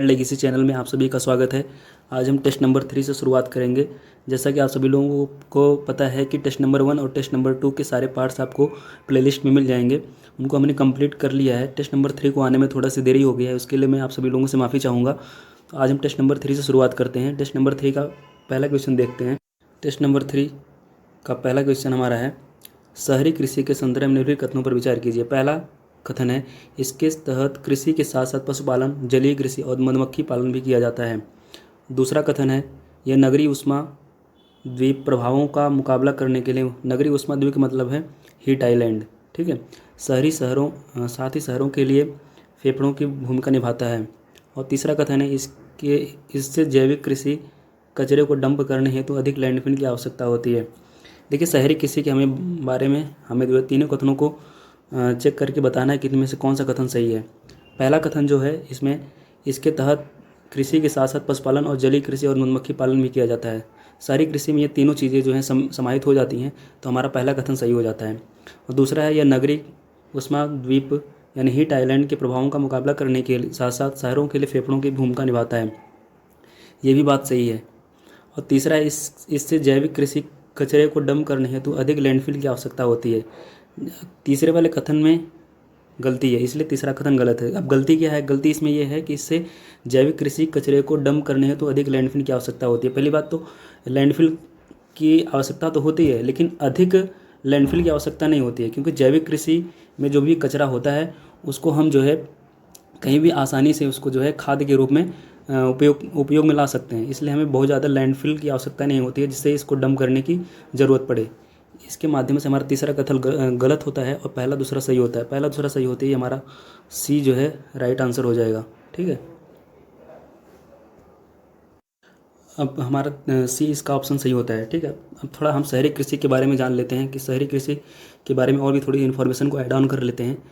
Legacy channel में आप सभी का स्वागत है। आज हम टेस्ट नंबर 3 से शुरुआत करेंगे। जैसा कि आप सभी लोगों को पता है कि टेस्ट नंबर 1 और टेस्ट नंबर 2 के सारे पार्ट्स आपको प्लेलिस्ट में मिल जाएंगे। उनको हमने कंप्लीट कर लिया है। टेस्ट नंबर 3 को आने में थोड़ा सी देरी हो गई है, उसके लिए मैं आप सभी लोगों से माफ़ी चाहूँगा। तो आज हम टेस्ट नंबर 3 से शुरुआत करते हैं। टेस्ट नंबर 3 का पहला क्वेश्चन देखते हैं। टेस्ट नंबर 3 का पहला क्वेश्चन हमारा है, शहरी कृषि के संदर्भ में निम्नलिखित कथनों पर विचार कीजिए। पहला कथन है, इसके तहत कृषि के साथ साथ पशुपालन, जलीय कृषि और मधुमक्खी पालन भी किया जाता है। दूसरा कथन है, यह नगरीय ऊष्मा द्वीप प्रभावों का मुकाबला करने के लिए, नगरीय ऊष्मा द्वीप का मतलब है हीट आइलैंड, ठीक है, साथ ही शहरों के लिए फेफड़ों की भूमिका निभाता है। और तीसरा कथन है, इससे जैविक कृषि कचरे को डंप करने हेतु अधिक लैंडफिल की आवश्यकता होती है। देखिए, शहरी कृषि के हमें जो है तीनों कथनों को चेक करके बताना है कि इनमें से कौन सा कथन सही है। पहला कथन जो है, इसमें इसके तहत कृषि के साथ साथ पशुपालन और जलीय कृषि और मधुमक्खी पालन भी किया जाता है। शहरी कृषि में ये तीनों चीज़ें जो हैं समाहित हो जाती हैं, तो हमारा पहला कथन सही हो जाता है। और दूसरा है, यह नगरीय ऊष्मा द्वीप यानी हीट आइलैंड के प्रभावों का मुकाबला करने के साथ साथ शहरों के लिए फेफड़ों की भूमिका निभाता है। ये भी बात सही है। और तीसरा है, इससे जैविक कृषि कचरे को डंप करने हेतु अधिक लैंडफिल की आवश्यकता होती है। तीसरे वाले कथन में गलती है, इसलिए तीसरा कथन गलत है। अब गलती क्या है? गलती इसमें यह है कि इससे जैविक कृषि कचरे को डंप करने हेतु अधिक लैंडफिल की आवश्यकता होती है। पहली बात तो लैंडफिल की आवश्यकता तो होती है, लेकिन अधिक लैंडफिल की आवश्यकता नहीं होती है, क्योंकि जैविक कृषि में जो भी कचरा होता है उसको हम जो है कहीं भी आसानी से उसको जो है खाद के रूप में उपयोग में ला सकते हैं। इसलिए हमें बहुत ज़्यादा लैंडफिल की आवश्यकता नहीं होती है जिससे इसको डंप करने की ज़रूरत पड़े। इसके माध्यम से हमारा तीसरा कथन गलत होता है और पहला दूसरा सही होता है। पहला दूसरा सही होते ही हमारा सी जो है राइट आंसर हो जाएगा, ठीक है। अब हमारा सी इसका ऑप्शन सही होता है, ठीक है। अब थोड़ा हम शहरी कृषि के बारे में जान लेते हैं कि शहरी कृषि के बारे में और भी थोड़ी इन्फॉर्मेशन को ऐड ऑन कर लेते हैं।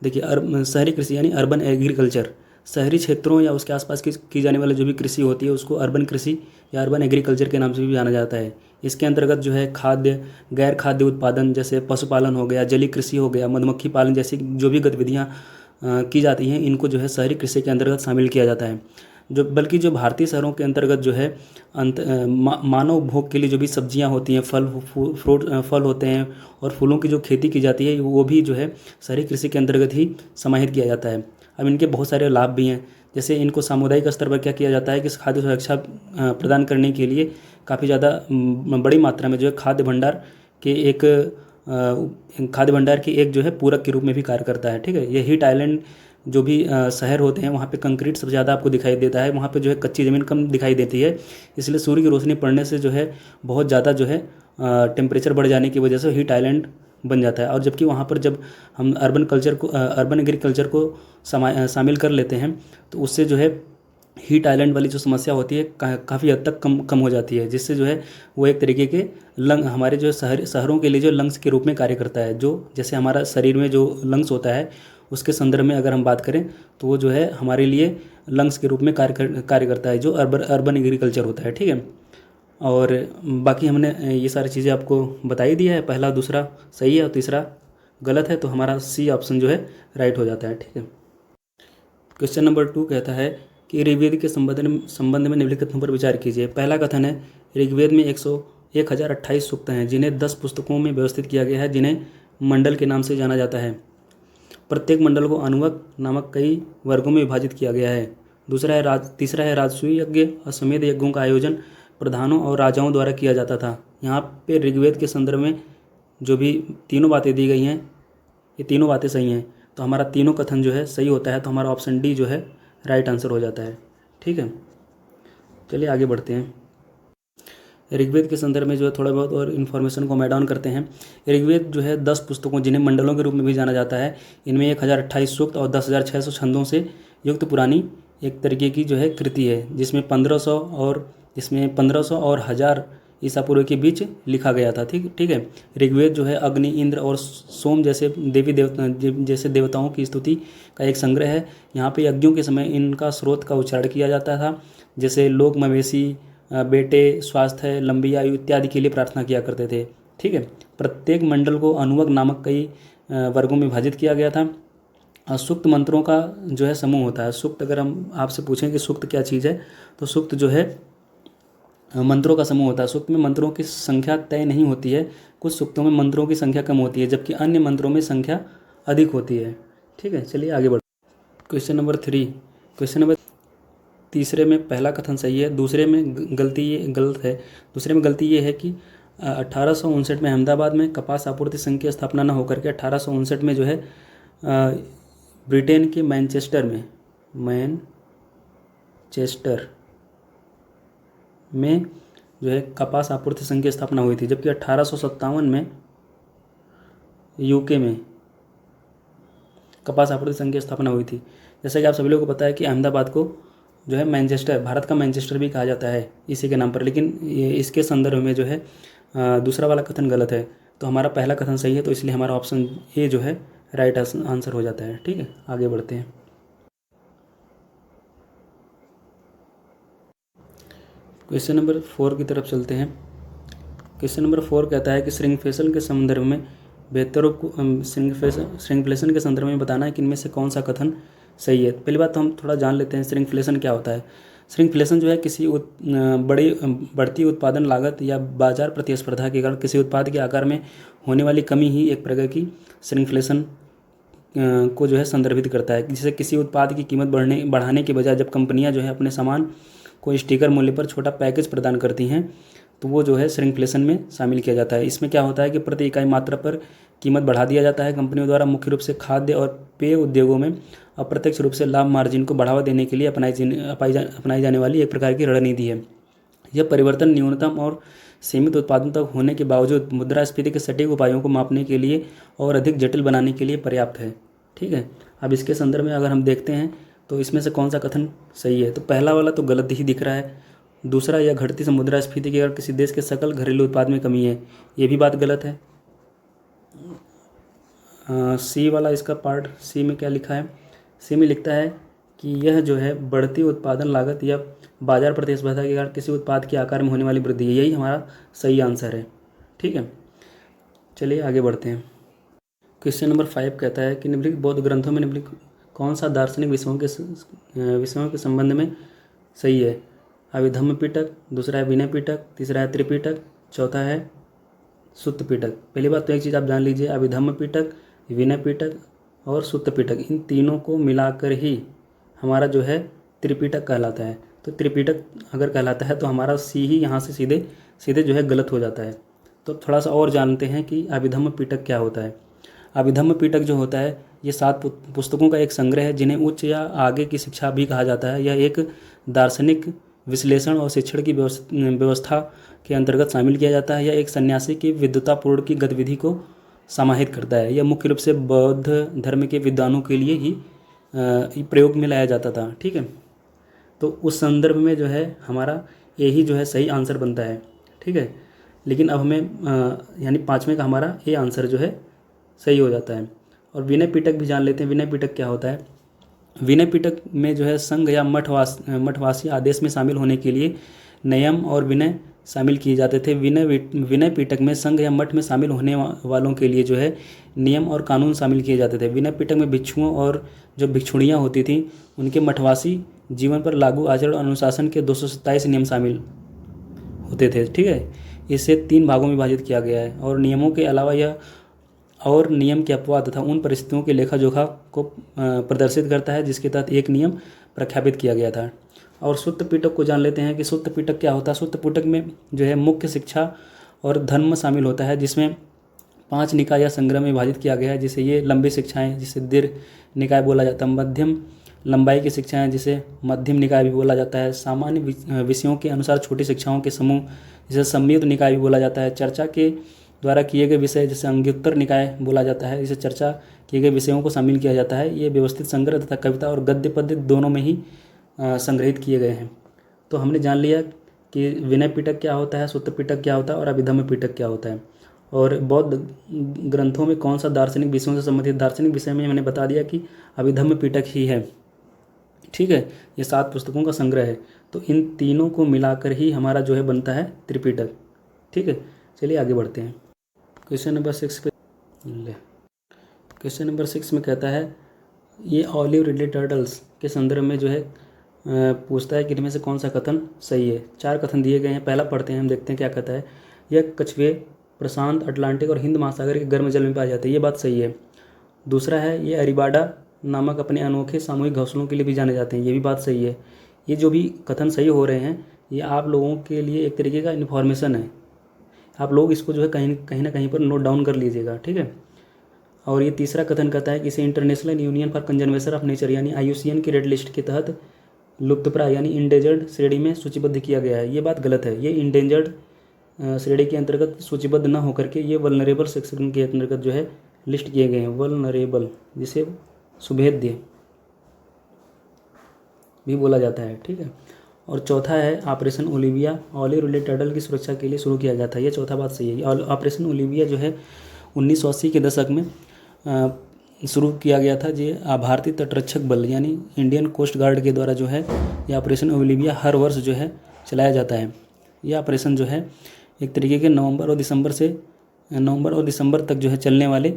देखिए, शहरी कृषि यानी अर्बन एग्रीकल्चर, शहरी क्षेत्रों या उसके आसपास की जाने वाली जो भी कृषि होती है उसको अर्बन कृषि या अर्बन एग्रीकल्चर के नाम से भी जाना जाता है। इसके अंतर्गत जो है खाद्य, गैर खाद्य उत्पादन जैसे पशुपालन हो गया, जलीय कृषि हो गया, मधुमक्खी पालन जैसी जो भी गतिविधियाँ की जाती हैं, इनको जो है शहरी कृषि के अंतर्गत शामिल किया जाता है। जो भारतीय शहरों के अंतर्गत जो है मानव उपभोग के लिए जो भी सब्जियां होती हैं, फल होते हैं और फूलों की जो खेती की जाती है वो भी जो है शहरी कृषि के अंतर्गत ही समाहित किया जाता है। अब इनके बहुत सारे लाभ भी हैं। जैसे इनको सामुदायिक स्तर पर क्या किया जाता है कि खाद्य सुरक्षा प्रदान करने के लिए काफ़ी ज़्यादा बड़ी मात्रा में जो है खाद्य भंडार की एक जो है पूरक के रूप में भी कार्य करता है, ठीक है। ये हीट आइलैंड जो भी शहर होते हैं वहाँ पे कंक्रीट सबसे ज़्यादा आपको दिखाई देता है, वहाँ पे जो है कच्ची ज़मीन कम दिखाई देती है। इसलिए सूर्य की रोशनी पड़ने से जो है बहुत ज़्यादा जो है टेम्परेचर बढ़ जाने की वजह से हीट आइलैंड बन जाता है। और जबकि वहाँ पर जब हम अर्बन एग्रीकल्चर को शामिल कर लेते हैं तो उससे जो है हीट आइलैंड वाली जो समस्या होती है काफ़ी हद तक कम हो जाती है, जिससे जो है वो एक तरीके के हमारे जो शहरों के लिए जो लंग्स के रूप में कार्य करता है। जो जैसे हमारा शरीर में जो लंग्स होता है उसके संदर्भ में अगर हम बात करें तो वो जो है हमारे लिए लंग्स के रूप में कार्य करता है, जो अर्बन एग्रीकल्चर होता है, ठीक है। और बाकी हमने ये सारी चीज़ें आपको बता ही दिया है। पहला दूसरा सही है और तीसरा गलत है, तो हमारा सी ऑप्शन जो है राइट हो जाता है, ठीक है। क्वेश्चन नंबर 2 कहता है कि ऋग्वेद के संबंध में निम्नलिखित कथनों पर विचार कीजिए। पहला कथन है, ऋग्वेद में 1028 सूक्त हैं जिन्हें 10 पुस्तकों में व्यवस्थित किया गया है, जिन्हें मंडल के नाम से जाना जाता है। प्रत्येक मंडल को अनुवक नामक कई वर्गों में विभाजित किया गया है। तीसरा है, राजसूय यज्ञ और समेध यज्ञों का आयोजन प्रधानों और राजाओं द्वारा किया जाता था। यहाँ पे ऋग्वेद के संदर्भ में जो भी तीनों बातें दी गई हैं, ये तीनों बातें सही हैं, तो हमारा तीनों कथन जो है सही होता है, तो हमारा ऑप्शन डी जो है राइट आंसर हो जाता है, ठीक है। चलिए आगे बढ़ते हैं। ऋग्वेद के संदर्भ में जो है थोड़ा बहुत और इन्फॉर्मेशन को हम ऐड ऑन करते हैं। ऋग्वेद जो है 10 पुस्तकों जिन्हें मंडलों के रूप में भी जाना जाता है, इनमें 1028 सूक्त और 10,600 छंदों से युक्त पुरानी एक तरीके की जो है कृति है, जिसमें 1500 और 1000 ईसा पूर्व के बीच लिखा गया था, ठीक है। ऋग्वेद जो है अग्नि, इंद्र और सोम जैसे देवताओं की स्तुति का एक संग्रह है। यहाँ पे यज्ञों के समय इनका स्रोत का उच्चारण किया जाता था, जैसे लोग मवेशी, बेटे, स्वास्थ्य, लंबी आयु इत्यादि के लिए प्रार्थना किया करते थे, ठीक है। प्रत्येक मंडल को अनुवक नामक कई वर्गों में विभाजित किया गया था। सूक्त मंत्रों का जो है समूह होता है। सूक्त, अगर हम आपसे पूछें कि सूक्त क्या चीज़ है, तो सूक्त जो है मंत्रों का समूह होता है। सूक्त में मंत्रों की संख्या तय नहीं होती है। कुछ सूक्तों में मंत्रों की संख्या कम होती है, जबकि अन्य मंत्रों में संख्या अधिक होती है। ठीक है, चलिए आगे बढ़। Question number 3। क्वेश्चन नंबर तीसरे में पहला कथन सही है, दूसरे में गलती ये गलत है। दूसरे में गलती ये है कि 1859 में अहमदाबाद में कपास आपूर्ति संघ की स्थापना न होकर के 1859 में जो है ब्रिटेन के मैनचेस्टर में जो है कपास आपूर्ति संघ की स्थापना हुई थी, जबकि 1857 में यूके में कपास आपूर्ति संघ की स्थापना हुई थी। जैसा कि आप सभी लोगों को पता है कि अहमदाबाद को जो है मैनचेस्टर, भारत का मैनचेस्टर भी कहा जाता है इसी के नाम पर, लेकिन ये इसके संदर्भ में जो है दूसरा वाला कथन गलत है। तो हमारा पहला कथन सही है, तो इसलिए हमारा ऑप्शन ए जो है राइट आंसर हो जाता है। ठीक है, आगे बढ़ते हैं। क्वेश्चन नंबर 4 की तरफ चलते हैं। क्वेश्चन नंबर 4 कहता है कि श्रृंखलेशन के संदर्भ में श्रृंखलेशन के संदर्भ में बताना है कि इनमें से कौन सा कथन सही है। पहली बात तो हम थोड़ा जान लेते हैं श्रृंखलेशन क्या होता है। श्रृंखलेशन जो है किसी बढ़ती उत्पादन लागत या बाजार प्रतिस्पर्धा के कारण किसी उत्पाद के आकार में होने वाली कमी ही एक प्रकार की श्रृंखलेशन को जो है संदर्भित करता है। जैसे किसी उत्पाद की कीमत बढ़ाने के बजाय जब कंपनियां जो है अपने सामान को स्टिकर मूल्य पर छोटा पैकेज प्रदान करती हैं, तो वो जो है श्रृंखलेशन में शामिल किया जाता है। इसमें क्या होता है कि प्रति इकाई मात्रा पर कीमत बढ़ा दिया जाता है। कंपनियों द्वारा मुख्य रूप से खाद्य और पेय उद्योगों में अप्रत्यक्ष रूप से लाभ मार्जिन को बढ़ावा देने के लिए अपनाई जाने वाली एक प्रकार की रणनीति है। यह परिवर्तन न्यूनतम और सीमित उत्पादन तक होने के बावजूद मुद्रास्फीति के सटीक उपायों को मापने के लिए और अधिक जटिल बनाने के लिए पर्याप्त है। ठीक है, अब इसके संदर्भ में अगर हम देखते हैं तो इसमें से कौन सा कथन सही है, तो पहला वाला तो गलत ही दिख रहा है। दूसरा, यह घटती मुद्रास्फीति के कारण किसी देश के सकल घरेलू उत्पाद में कमी है, ये भी बात गलत है। सी वाला, इसका पार्ट सी में क्या लिखा है, सी में लिखता है कि यह जो है बढ़ती उत्पादन लागत या बाजार प्रतिस्पर्धा के कारण किसी उत्पाद के आकार में होने वाली वृद्धि है। यही हमारा सही आंसर है। ठीक है, चलिए आगे बढ़ते हैं। क्वेश्चन नंबर 5 कहता है कि निम्नलिखित बौद्ध ग्रंथों में निम्नलिखित कौन सा दार्शनिक विषयों के संबंध में सही है। अभिधम्म पिटक, दूसरा है विनय पिटक, तीसरा है त्रिपिटक, चौथा है सुत्त पिटक। पहली बात तो एक चीज़ आप जान लीजिए, अभिधम्म पिटक, विनय पिटक और सुत्त पिटक, इन तीनों को मिलाकर ही हमारा जो है त्रिपिटक कहलाता है। तो त्रिपिटक अगर कहलाता है तो हमारा सी ही यहाँ से सीधे सीधे जो है गलत हो जाता है। तो थोड़ा सा और जानते हैं कि अभिधम्म पिटक क्या होता है। अभिधम्म पिटक जो होता है ये 7 पुस्तकों का एक संग्रह है, जिन्हें उच्च या आगे की शिक्षा भी कहा जाता है। यह एक दार्शनिक विश्लेषण और शिक्षण की व्यवस्था के अंतर्गत शामिल किया जाता है। यह एक सन्यासी की विद्वतापूर्ण की गतिविधि को समाहित करता है। यह मुख्य रूप से बौद्ध धर्म के विद्वानों के लिए ही प्रयोग में लाया जाता था। ठीक है, तो उस संदर्भ में जो है हमारा यही जो है सही आंसर बनता है। ठीक है, लेकिन अब हमें यानी 5वें का हमारा ए आंसर जो है सही हो जाता है। और विनय पिटक भी जान लेते हैं। विनय पिटक क्या होता है। विनय पिटक में जो है संघ या मठवासी आदेश में शामिल होने के लिए नियम और विनय शामिल किए जाते थे। विनय पिटक में संघ या मठ में शामिल होने वालों के लिए जो है नियम और कानून शामिल किए जाते थे। विनय पिटक में भिक्षुओं और जो भिक्षुणियाँ होती थीं उनके मठवासी जीवन पर लागू आचरण और अनुशासन के 227 नियम शामिल होते थे। ठीक है, इसे 3 भागों में विभाजित किया गया है। और नियमों के अलावा यह और नियम के अपवाद तथा उन परिस्थितियों के लेखा जोखा को प्रदर्शित करता है जिसके तहत एक नियम प्रख्यापित किया गया था। और सुत्त पिटक को जान लेते हैं कि सुत्त पिटक क्या होता है। सुत्त पिटक में जो है मुख्य शिक्षा और धर्म शामिल होता है, जिसमें 5 निकाय या संग्रह में विभाजित किया गया है। जिसे ये लंबी शिक्षाएँ जिसे दीर्घ निकाय बोला जाता है, मध्यम लंबाई की शिक्षाएँ जिसे मध्यम निकाय भी बोला जाता है, सामान्य विषयों के अनुसार छोटी शिक्षाओं के समूह जिसे संयुक्त निकाय भी बोला जाता है, चर्चा के द्वारा किए गए विषय जिसे अंग्योत्तर निकाय बोला जाता है, जिसे चर्चा किए गए विषयों को शामिल किया जाता है। ये व्यवस्थित संग्रह तथा कविता और गद्य पद्य दोनों में ही संग्रहित किए गए हैं। तो हमने जान लिया कि विनय पिटक क्या होता है, सुत्त पिटक क्या होता है और अभिधम्म पिटक क्या होता है। और बौद्ध ग्रंथों में कौन सा दार्शनिक विषयों से संबंधित, दार्शनिक विषय में मैंने बता दिया कि अभिधम्म पिटक ही है। ठीक है, ये 7 पुस्तकों का संग्रह है। तो इन तीनों को मिलाकर ही हमारा जो है बनता है त्रिपिटक। ठीक है, चलिए आगे बढ़ते हैं। क्वेश्चन नंबर 6 पे क्वेश्चन नंबर 6 में कहता है ये ऑलिव रिडले टर्टल्स के संदर्भ में जो है पूछता है कि इनमें से कौन सा कथन सही है। 4 कथन दिए गए हैं, पहला पढ़ते हैं, हम देखते हैं क्या कहता है। यह कछुए प्रशांत, अटलांटिक और हिंद महासागर के गर्म जल में पाए जाते हैं, ये बात सही है। दूसरा है, ये अरिबाडा नामक अपने अनोखे सामूहिक घोंसलों के लिए भी जाने जाते हैं, ये भी बात सही है। ये जो भी कथन सही हो रहे हैं, ये आप लोगों के लिए एक तरीके का इन्फॉर्मेशन है, आप लोग इसको जो है कहीं ना कहीं पर नोट डाउन कर लीजिएगा, ठीक है। और ये तीसरा कथन कहता है कि इसे international union for conservation of nature यानी IUCN की रेड लिस्ट के तहत लुप्तप्राय यानी इंडेंजर्ड श्रेणी में सूचीबद्ध किया गया है, ये बात गलत है। ये इंडेंजर्ड श्रेणी के अंतर्गत सूचीबद्ध न होकर के ये वल्नरेबल सेक्शन के अंतर्गत जो है लिस्ट किए गए हैं, वल्नरेबल, जिसे सुभेद्य भी बोला जाता है, ठीक है। और चौथा है operation Olivia, olive Ridley turtle की सुरक्षा के लिए शुरू किया गया था, ये चौथा बात सही है। ऑपरेशन ओलिविया जो है 1980 के दशक में शुरू किया गया था। ये भारतीय तटरक्षक बल यानी इंडियन कोस्ट गार्ड के द्वारा जो है ये ऑपरेशन ओलिविया हर वर्ष जो है चलाया जाता है। यह ऑपरेशन जो है एक तरीके के नवंबर और दिसंबर तक जो है चलने वाले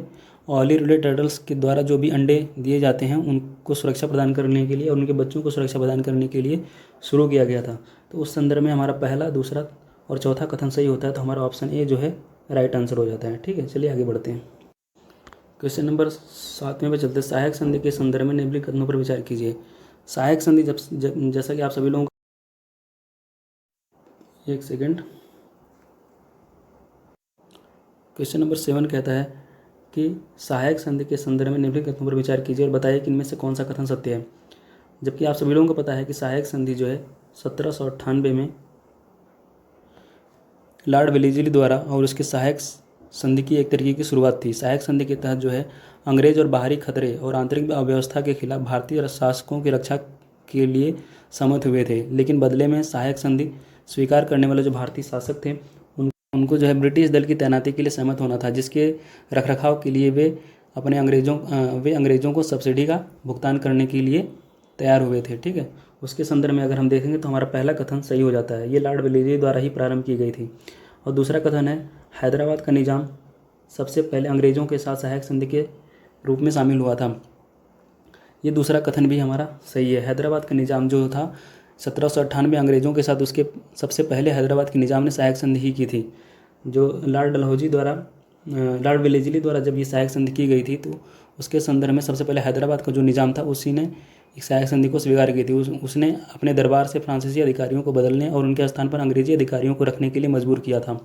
ऑलिव रिडले टर्टल्स के द्वारा जो भी अंडे दिए जाते हैं उनको सुरक्षा प्रदान करने के लिए और उनके बच्चों को सुरक्षा प्रदान करने के लिए शुरू किया गया था। तो उस संदर्भ में हमारा पहला, दूसरा और चौथा कथन सही होता है, तो हमारा ऑप्शन ए जो है राइट आंसर हो जाता है, ठीक है। चलिए आगे बढ़ते हैं। क्वेश्चन नंबर 7 पे चलते हैं। सहायक संधि के संदर्भ में निम्नलिखित कथनों पर विचार कीजिए। सहायक संधि जैसा कि आप सभी लोगों को, एक सेकेंड, क्वेश्चन नंबर 7 कहता है कि सहायक संधि के संदर्भ में निम्नलिखित कथनों पर विचार कीजिए और बताइए कि इनमें से कौन सा कथन सत्य है। जबकि आप सभी लोगों को पता है कि सहायक संधि जो है 1798 में लॉर्ड वेलेस्ली द्वारा और उसके सहायक संधि की एक तरीके की शुरुआत थी। सहायक संधि के तहत जो है अंग्रेज और बाहरी खतरे और आंतरिक अव्यवस्था के खिलाफ भारतीय शासकों की रक्षा के लिए सहमत हुए थे, लेकिन बदले में सहायक संधि स्वीकार करने वाले जो भारतीय शासक थे उनको जो है ब्रिटिश दल की तैनाती के लिए सहमत होना था, जिसके रखरखाव के लिए वे अंग्रेज़ों को सब्सिडी का भुगतान करने के लिए तैयार हुए थे, ठीक है। उसके संदर्भ में अगर हम देखेंगे तो हमारा पहला कथन सही हो जाता है, ये लॉर्ड वेलेस्ली द्वारा ही प्रारंभ की गई थी। और दूसरा कथन है हैदराबाद का निज़ाम सबसे पहले अंग्रेज़ों के साथ सहायक संधि के रूप में शामिल हुआ था, ये दूसरा कथन भी हमारा सही है। हैदराबाद का निज़ाम जो था 1798 अंग्रेज़ों के साथ, उसके सबसे पहले हैदराबाद के निज़ाम ने सहायक संधि ही की थी। जो लॉर्ड वेलेस्ली द्वारा जब ये सहायक संधि की गई थी तो उसके संदर्भ में सबसे पहले हैदराबाद का जो निज़ाम था उसी ने एक सहायक संधि को स्वीकार की थी। उसने अपने दरबार से फ्रांसीसी अधिकारियों को बदलने और उनके स्थान पर अंग्रेजी अधिकारियों को रखने के लिए मजबूर किया था।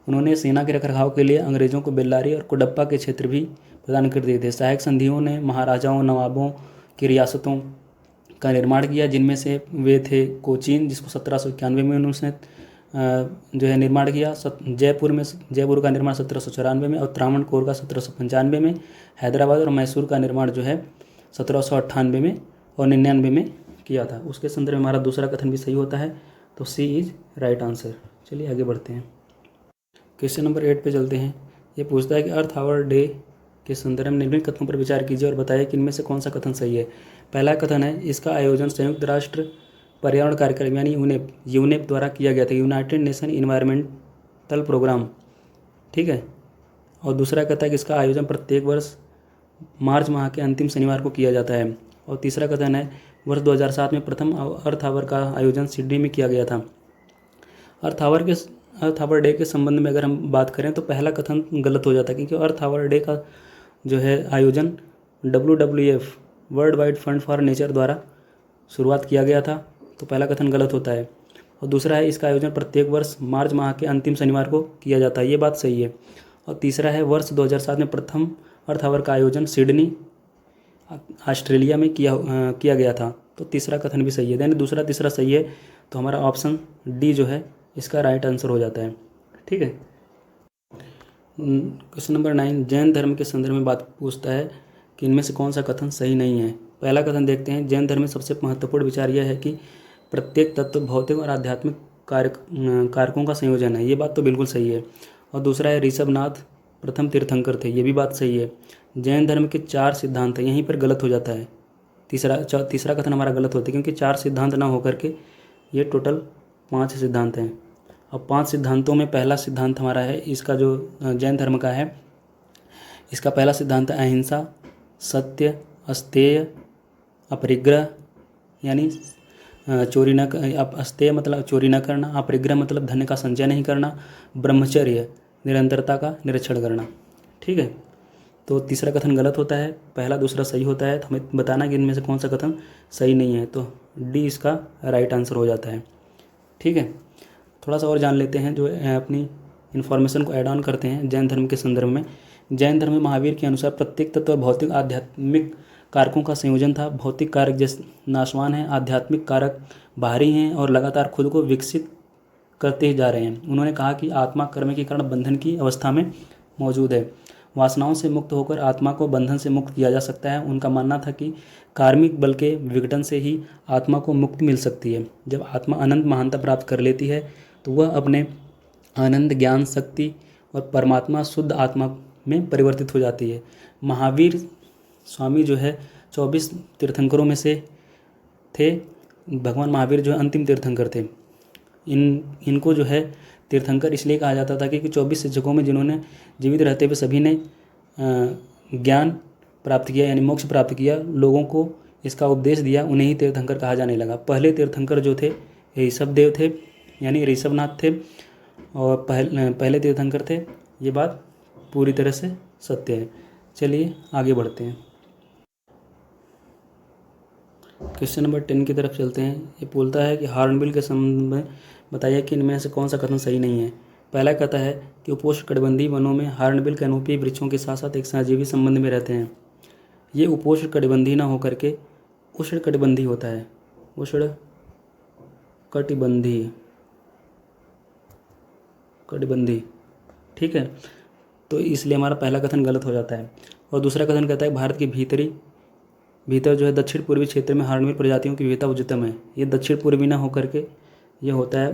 उन्होंने सेना के रखरखाव के लिए अंग्रेज़ों को बेल्लारी और कुडप्पा के क्षेत्र भी प्रदान कर दिए थे। सहायक संधियों ने महाराजाओं, नवाबों की रियासतों का निर्माण किया, जिनमें से वे थे कोचीन, जिसको 1791 में उन्होंने जो है निर्माण किया। जयपुर का निर्माण 1794 में और त्रावणकोर का 1795 में। हैदराबाद और मैसूर का निर्माण जो है 1798 में और 99 में किया था। उसके संदर्भ में हमारा दूसरा कथन भी सही होता है, तो सी इज राइट आंसर। चलिए आगे बढ़ते हैं। क्वेश्चन नंबर 8 पे चलते हैं। ये पूछता है कि अर्थ आवर डे के संदर्भ में निम्नलिखित कथनों पर विचार कीजिए और बताइए कि इनमें से कौन सा कथन सही है। पहला कथन है इसका आयोजन संयुक्त राष्ट्र पर्यावरण कार्यक्रम यानी यूनेप द्वारा किया गया था, यूनाइटेड नेशन इन्वायरमेंटल प्रोग्राम, ठीक है। और दूसरा कहता है कि इसका आयोजन प्रत्येक वर्ष मार्च माह के अंतिम शनिवार को किया जाता है। और तीसरा कथन है वर्ष 2007 में प्रथम अर्थ आवर का आयोजन सिडनी में किया गया था। अर्थ आवर डे के संबंध में अगर हम बात करें तो पहला कथन गलत हो जाता है, क्योंकि अर्थ आवर डे का जो है आयोजन WWF world wide fund for nature द्वारा शुरुआत किया गया था, तो पहला कथन गलत होता है। और दूसरा है इसका आयोजन प्रत्येक वर्ष मार्च माह के अंतिम शनिवार को किया जाता है, ये बात सही है। और तीसरा है वर्ष 2007 में प्रथम अर्थ आवर का आयोजन सिडनी ऑस्ट्रेलिया में किया गया था, तो तीसरा कथन भी सही है। यानी दूसरा तीसरा सही है, तो हमारा ऑप्शन डी जो है इसका राइट आंसर हो जाता है, ठीक है। क्वेश्चन नंबर 9 जैन धर्म के संदर्भ में बात पूछता है कि इनमें से कौन सा कथन सही नहीं है। पहला कथन देखते हैं। जैन धर्म में सबसे महत्वपूर्ण विचार यह है कि प्रत्येक तत्व भौतिक और आध्यात्मिक कारकों का संयोजन है, ये बात तो बिल्कुल सही है। और दूसरा है ऋषभनाथ प्रथम तीर्थंकर थे, ये भी बात सही है। जैन धर्म के 4 सिद्धांत हैं, यहीं पर गलत हो जाता है। तीसरा कथन हमारा गलत होता है, क्योंकि 4 सिद्धांत ना होकर के ये टोटल 5 सिद्धांत हैं। और 5 सिद्धांतों में पहला सिद्धांत हमारा है, इसका जो जैन धर्म का है, इसका पहला सिद्धांत है अहिंसा, सत्य, अस्तेय, अपरिग्रह यानी चोरी न अस्तेय मतलब चोरी न करना, अपरिग्रह मतलब धन का संचय नहीं करना, ब्रह्मचर्य निरंतरता का निरीक्षण करना। ठीक है, तो तीसरा कथन गलत होता है, पहला दूसरा सही होता है। तो हमें बताना कि इनमें से कौन सा कथन सही नहीं है, तो डी इसका राइट आंसर हो जाता है। ठीक है, थोड़ा सा और जान लेते हैं जो अपनी इन्फॉर्मेशन को ऐड ऑन करते हैं जैन धर्म के संदर्भ में। जैन धर्म में महावीर के अनुसार प्रत्येक तत्व भौतिक आध्यात्मिक कारकों का संयोजन था। भौतिक कारक जैसे नाशवान हैं, आध्यात्मिक कारक बाहरी हैं और लगातार खुद को विकसित करते ही जा रहे हैं। उन्होंने कहा कि आत्मा कर्म के कारण बंधन की अवस्था में मौजूद है। वासनाओं से मुक्त होकर आत्मा को बंधन से मुक्त किया जा सकता है। उनका मानना था कि कार्मिक बल के विघटन से ही आत्मा को मुक्ति मिल सकती है। जब आत्मा अनंत महानता प्राप्त कर लेती है तो वह अपने आनंद, ज्ञान, शक्ति और परमात्मा शुद्ध आत्मा में परिवर्तित हो जाती है। महावीर स्वामी जो है 24 तीर्थंकरों में से थे। भगवान महावीर जो है अंतिम तीर्थंकर थे। इनको जो है तीर्थंकर इसलिए कहा जाता था कि 24 शिक्षकों में जिन्होंने जीवित रहते हुए सभी ने ज्ञान प्राप्त किया यानी मोक्ष प्राप्त किया, लोगों को इसका उपदेश दिया, उन्हें ही तीर्थंकर कहा जाने लगा। पहले तीर्थंकर जो थे ऋषभ देव थे यानी ऋषभनाथ थे और पहले तीर्थंकर थे। ये बात पूरी तरह से सत्य है। चलिए आगे बढ़ते हैं, क्वेश्चन नंबर 10 की तरफ चलते हैं। ये बोलता है कि हॉर्नबिल के संबंध में बताइए कि इनमें से कौन सा कथन सही नहीं है। पहला कहता है कि उपोष्णकटिबंधीय वनों में हॉर्नबिल कैनोपी वृक्षों के साथ साथ एक सहजीवी संबंध में रहते हैं। ये उपोष्णकटिबंधीय न होकर के उष्णकटिबंधीय होता है। उष्णकटिबंधीय ठीक है, तो इसलिए हमारा पहला कथन गलत हो जाता है। और दूसरा कथन कहता है भारत के भीतर जो है दक्षिण पूर्वी क्षेत्र में हॉर्नबिल प्रजातियों की विविधता उच्चतम है। ये दक्षिण पूर्वी ना होकर के ये होता है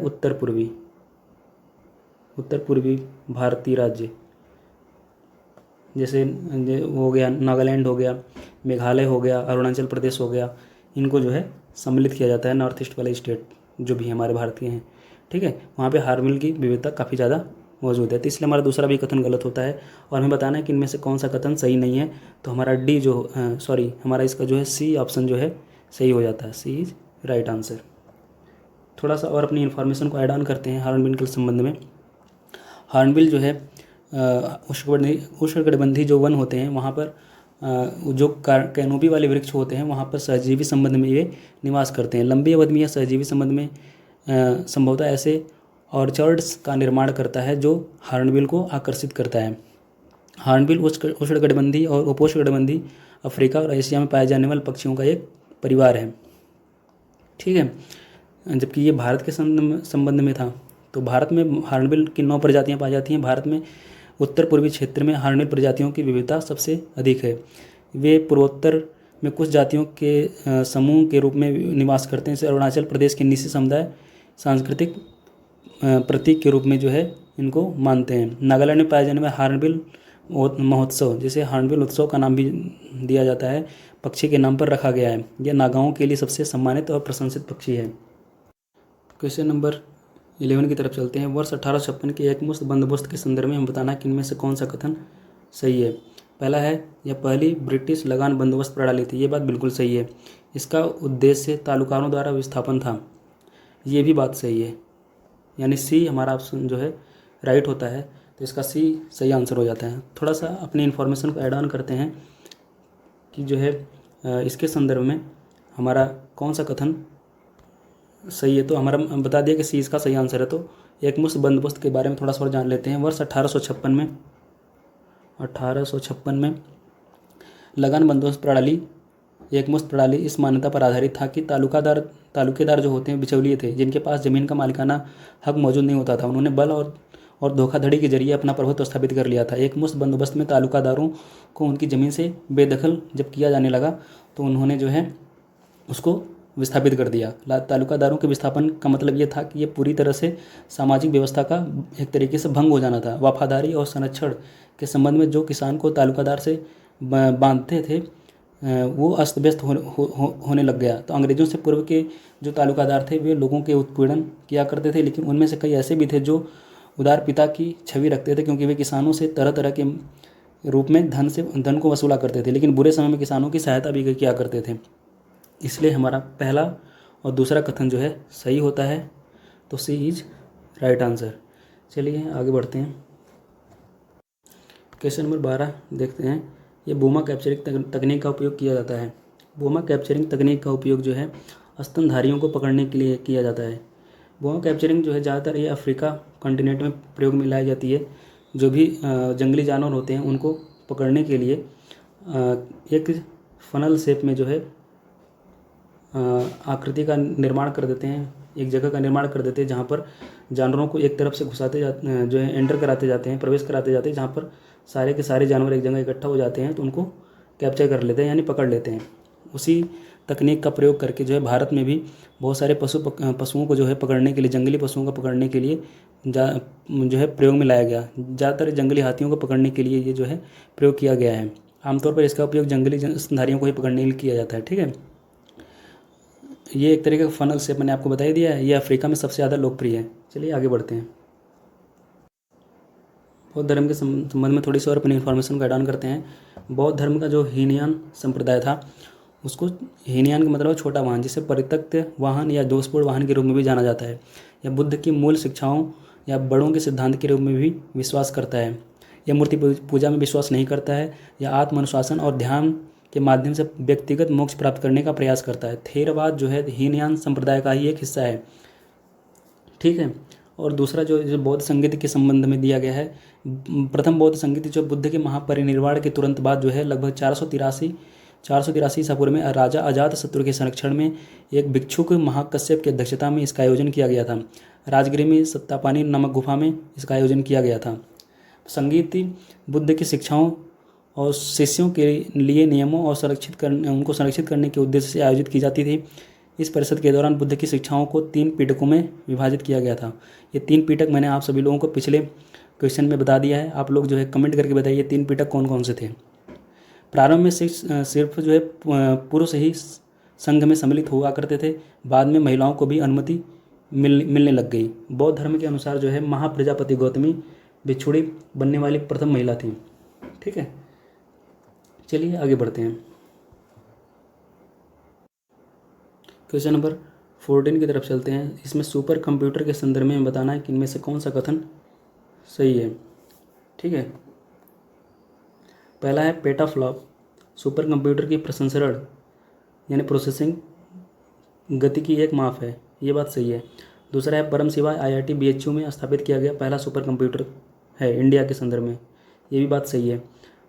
उत्तर पूर्वी भारतीय राज्य, जैसे हो गया नागालैंड हो गया, मेघालय हो गया, अरुणाचल प्रदेश हो गया, इनको जो है सम्मिलित किया जाता है। नॉर्थ ईस्ट वाले स्टेट जो भी हमारे भारत के हैं, ठीक है, वहाँ पे हॉर्नबिल की विविधता काफ़ी ज़्यादा मौजूद है। तो इसलिए हमारा दूसरा भी कथन गलत होता है और हमें बताना है कि इनमें से कौन सा कथन सही नहीं है। तो हमारा डी जो हमारा इसका जो है सी ऑप्शन जो है सही हो जाता है। सी इज राइट आंसर। थोड़ा सा और अपनी इन्फॉर्मेशन को ऐड ऑन करते हैं हॉर्नबिल के संबंध में। हॉर्नबिल जो है उष्णकटिबंधीय जो वन होते हैं वहाँ पर जो कैनोपी वाले वृक्ष होते हैं वहाँ पर सहजीवी संबंध में ये निवास करते हैं। लंबी अवधि में यह सहजीवी संबंध में संभवतः ऐसे ऑर्चर्ड्स का निर्माण करता है जो हॉर्नबिल को आकर्षित करता है। हॉर्नबिल उष्णकटिबंधीय और उपोष्णकटिबंधीय अफ्रीका और एशिया में पाए जाने वाले पक्षियों का एक परिवार है। ठीक है, जबकि ये भारत के संबंध में था तो भारत में हॉर्नबिल की 9 प्रजातियां पाई जाती हैं। भारत में उत्तर पूर्वी क्षेत्र में हॉर्नबिल प्रजातियों की विविधता सबसे अधिक है। वे पूर्वोत्तर में कुछ जातियों के समूह के रूप में निवास करते हैं। जैसे अरुणाचल प्रदेश के निसी समुदाय सांस्कृतिक प्रतीक के रूप में जो है इनको मानते हैं। नागालैंड में पाए जाने वाले हॉर्नबिल महोत्सव, जिसे हॉर्नबिल उत्सव का नाम भी दिया जाता है, पक्षी के नाम पर रखा गया है। यह नागाओं के लिए सबसे सम्मानित और प्रशंसित पक्षी है। क्वेश्चन नंबर 11 की तरफ चलते हैं। वर्ष 1856 के एकमुश्त बंदोबस्त के संदर्भ में हम बताना कि इनमें से कौन सा कथन सही है। पहला है यह पहली ब्रिटिश लगान बंदोबस्त प्रणाली थी। ये बात बिल्कुल सही है। इसका उद्देश्य तालुकारों द्वारा विस्थापन था। ये भी बात सही है, यानी सी हमारा ऑप्शन जो है राइट होता है। तो इसका सी सही आंसर हो जाता है। थोड़ा सा अपनी इन्फॉर्मेशन को ऐड ऑन करते हैं कि जो है इसके संदर्भ में हमारा कौन सा कथन सही है। तो हमारा बता दिया कि सी इसका सही आंसर है। तो एकमुश्त बंदोबस्त के बारे में थोड़ा सा और जान लेते हैं। वर्ष 1856 में लगान बंदोबस्त प्रणाली, एकमुश्त प्रणाली इस मान्यता पर आधारित था कि तालुकेदार जो होते हैं बिचौलिए थे, जिनके पास ज़मीन का मालिकाना हक मौजूद नहीं होता था। उन्होंने बल और धोखाधड़ी के जरिए अपना प्रभुत्व स्थापित कर लिया था। एकमुश्त बंदोबस्त में तालुकादारों को उनकी ज़मीन से बेदखल जब किया जाने लगा तो उन्होंने जो है उसको विस्थापित कर दिया। तालुकादारों के विस्थापन का मतलब ये था कि ये पूरी तरह से सामाजिक व्यवस्था का एक तरीके से भंग हो जाना था। वफादारी और संरक्षण के संबंध में जो किसान को तालुकादार से बांधते थे वो अस्त व्यस्त होने लग गया। तो अंग्रेज़ों से पूर्व के जो तालुकादार थे वे लोगों के उत्पीड़न किया करते थे, लेकिन उनमें से कई ऐसे भी थे जो उदार पिता की छवि रखते थे, क्योंकि वे किसानों से तरह तरह के रूप में धन को वसूला करते थे, लेकिन बुरे समय में किसानों की सहायता भी किया करते थे। इसलिए हमारा पहला और दूसरा कथन जो है सही होता है, तो सी इज राइट आंसर। चलिए आगे बढ़ते हैं। क्वेश्चन नंबर 12 देखते हैं। ये बूमा कैप्चरिंग तकनीक का उपयोग किया जाता है। बूमा कैप्चरिंग तकनीक का उपयोग जो है स्तनधारियों को पकड़ने के लिए किया जाता है। बूमा कैप्चरिंग जो है ज़्यादातर ये अफ्रीका कॉन्टिनेंट में प्रयोग में लाई जाती है। जो भी जंगली जानवर होते हैं उनको पकड़ने के लिए एक फनल शेप में जो है आकृति का निर्माण कर देते हैं, एक जगह का निर्माण कर देते हैं जहाँ पर जानवरों को एक तरफ से घुसाते जाते जो है एंटर कराते जाते हैं, प्रवेश कराते जाते हैं, जहाँ पर सारे के सारे जानवर एक जगह इकट्ठा हो जाते हैं, तो उनको कैप्चर कर लेते हैं यानी पकड़ लेते हैं। उसी तकनीक का प्रयोग करके जो है भारत में भी बहुत सारे पशुओं को जो है पकड़ने के लिए, जंगली पशुओं को पकड़ने के लिए जो है प्रयोग में लाया गया। ज़्यादातर जंगली हाथियों को पकड़ने के लिए ये जो है प्रयोग किया गया है। आमतौर पर इसका उपयोग जंगली स्तनधारियों को ही पकड़ने के लिए किया जाता है। ठीक है, ये एक तरीके का फनल शेप मैंने आपको बता ही दिया है। ये अफ्रीका में सबसे ज़्यादा लोकप्रिय है। चलिए आगे बढ़ते हैं। बौद्ध धर्म के संबंध में थोड़ी सी और अपनी इन्फॉर्मेशन का ऐड ऑन करते हैं। बौद्ध धर्म का जो हीनयान संप्रदाय था, उसको हीनयान का मतलब छोटा वाहन, जिसे परित्यक्त वाहन या दोषपूर्ण वाहन के रूप में भी जाना जाता है। यह बुद्ध की मूल शिक्षाओं या बड़ों के सिद्धांत के रूप में भी विश्वास करता है। यह मूर्ति पूजा में विश्वास नहीं करता है। यह आत्मानुशासन और ध्यान के माध्यम से व्यक्तिगत मोक्ष प्राप्त करने का प्रयास करता है। थेरवाद जो है हीनयान संप्रदाय का ही एक हिस्सा है। ठीक है, और दूसरा जो बौद्ध संगीत के संबंध में दिया गया है, प्रथम बौद्ध संगीत जो बुद्ध के महापरिनिर्वाण के तुरंत बाद जो है लगभग 483 ईसा पूर्व में राजा अजातशत्रु के संरक्षण में एक भिक्षुक महाकश्यप की अध्यक्षता में इसका आयोजन किया गया था। राजगृह में सत्तापानी नामक गुफा में इसका आयोजन किया गया था। संगीत बुद्ध की शिक्षाओं और शिष्यों के लिए नियमों और उनको संरक्षित करने के उद्देश्य से आयोजित की जाती थी। इस परिषद के दौरान बुद्ध की शिक्षाओं को 3 पीठकों में विभाजित किया गया था। ये 3 पीठक मैंने आप सभी लोगों को पिछले क्वेश्चन में बता दिया है। आप लोग जो है कमेंट करके बताइए 3 पीठक कौन कौन से थे। प्रारंभ में सिर्फ जो है पुरुष ही संघ में सम्मिलित हुआ करते थे। बाद में महिलाओं को भी अनुमति मिलने लग गई। बौद्ध धर्म के अनुसार जो है महाप्रजापति गौतमी भिक्षुणी बनने वाली प्रथम महिला थी। ठीक है, चलिए आगे बढ़ते हैं। क्वेश्चन नंबर 14 की तरफ चलते हैं। इसमें सुपर कंप्यूटर के संदर्भ में बताना है कि इनमें से कौन सा कथन सही है। ठीक है, पहला है पेटाफ्लॉप सुपर कंप्यूटर की प्रसंस्करण यानी प्रोसेसिंग गति की एक माप है, ये बात सही है। दूसरा है परम शिवाय IIT BHU में स्थापित किया गया पहला सुपर कंप्यूटर है इंडिया के संदर्भ में, ये भी बात सही है।